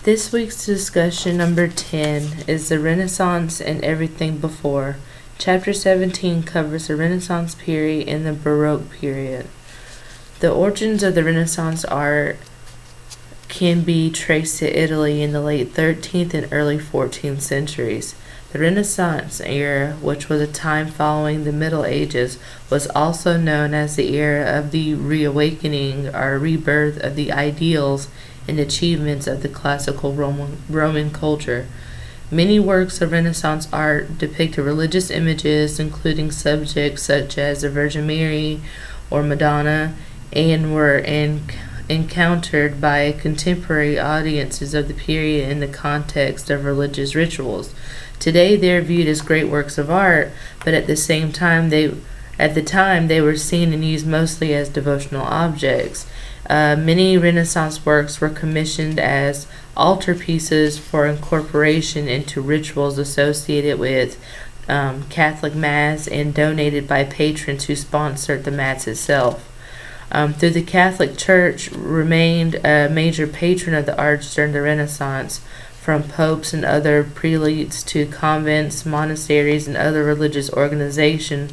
This week's discussion, number 10, is the Renaissance and everything before. Chapter 17 covers the Renaissance period and the Baroque period. The origins of the Renaissance art can be traced to Italy in the late 13th and early 14th centuries. The Renaissance era, which was a time following the Middle Ages, was also known as the era of the reawakening or rebirth of the ideals and achievements of the classical Roman culture. Many works of Renaissance art depicted religious images, including subjects such as the Virgin Mary or Madonna, and were encountered by contemporary audiences of the period in the context of religious rituals. Today they are viewed as great works of art, but at the time they were seen and used mostly as devotional objects. Many Renaissance works were commissioned as altarpieces for incorporation into rituals associated with Catholic Mass and donated by patrons who sponsored the Mass itself. Through the Catholic Church remained a major patron of the arts during the Renaissance, from popes and other prelates to convents, monasteries, and other religious organizations.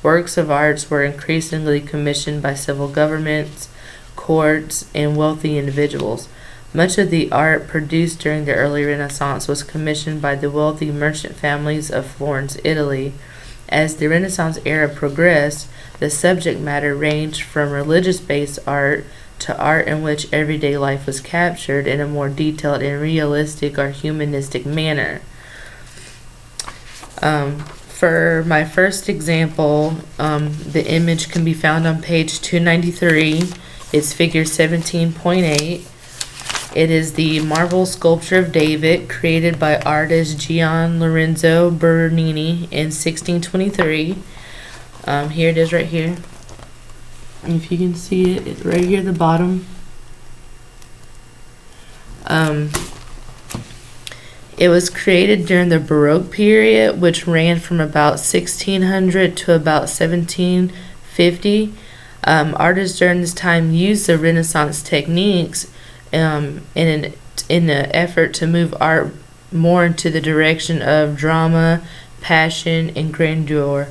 Works of arts were increasingly commissioned by civil governments, courts, and wealthy individuals. Much of the art produced during the early Renaissance was commissioned by the wealthy merchant families of Florence, Italy. As the Renaissance era progressed, the subject matter ranged from religious-based art to art in which everyday life was captured in a more detailed and realistic or humanistic manner. For my first example, the image can be found on page 293. It's figure 17.8. It is the marble sculpture of David created by artist Gian Lorenzo Bernini in 1623. Here it is right here. If you can see it, it's right here at the bottom. It was created during the Baroque period, which ran from about 1600 to about 1750. Artists during this time used the Renaissance techniques in an effort to move art more into the direction of drama, passion, and grandeur,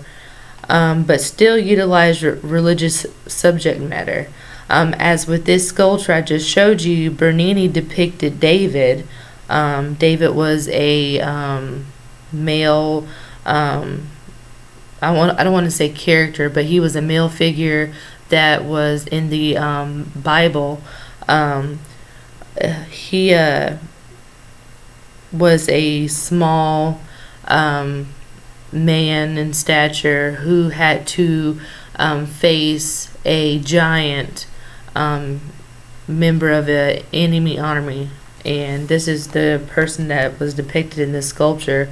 but still utilize religious subject matter. As with this sculpture I just showed you, Bernini depicted David. David was a male, I don't want to say character, but he was a male figure that was in the Bible. He was a small man in stature who had to face a giant member of an enemy army, and this is the person that was depicted in this sculpture.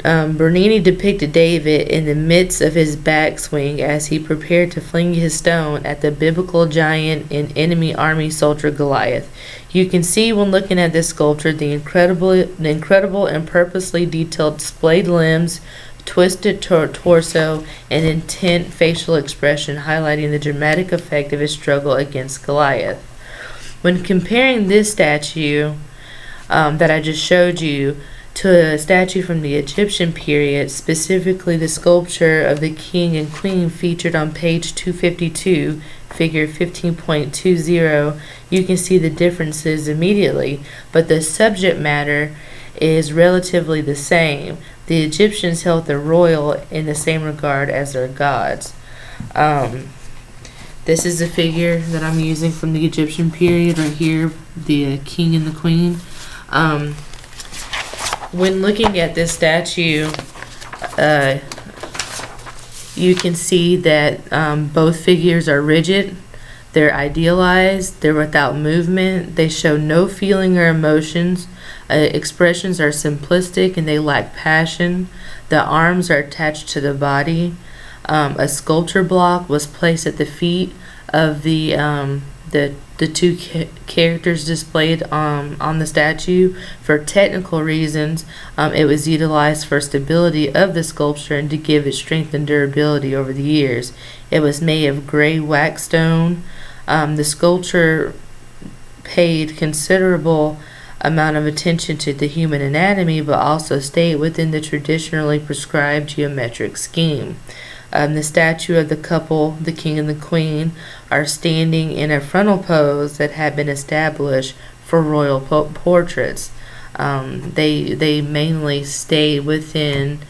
Bernini depicted David in the midst of his backswing as he prepared to fling his stone at the biblical giant and enemy army soldier Goliath. You can see when looking at this sculpture the incredible and purposely detailed splayed limbs, twisted torso, and intent facial expression, highlighting the dramatic effect of his struggle against Goliath. When comparing this statue that I just showed you to a statue from the Egyptian period, specifically the sculpture of the king and queen featured on page 252, figure 15.20, you can see the differences immediately, but the subject matter is relatively the same. The Egyptians held the royal in the same regard as their gods. This is the figure that I'm using from the Egyptian period right here, the king and the queen. When looking at this statue, you can see that both figures are rigid, they're idealized, they're without movement, they show no feeling or emotions, expressions are simplistic and they lack passion, the arms are attached to the body. A sculpture block was placed at the feet of the two characters displayed on the statue. For technical reasons, it was utilized for stability of the sculpture and to give it strength and durability over the years. It was made of gray wax stone. The sculpture paid considerable amount of attention to the human anatomy, but also stayed within the traditionally prescribed geometric scheme. The statue of the couple, the king and the queen, are standing in a frontal pose that had been established for royal portraits. They mainly stayed within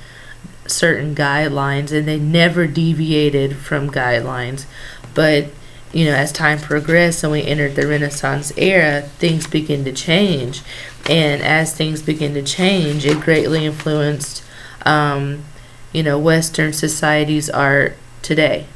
certain guidelines, and they never deviated from guidelines. But as time progressed and we entered the Renaissance era, things begin to change, and as things begin to change, it greatly influenced Western society's art today.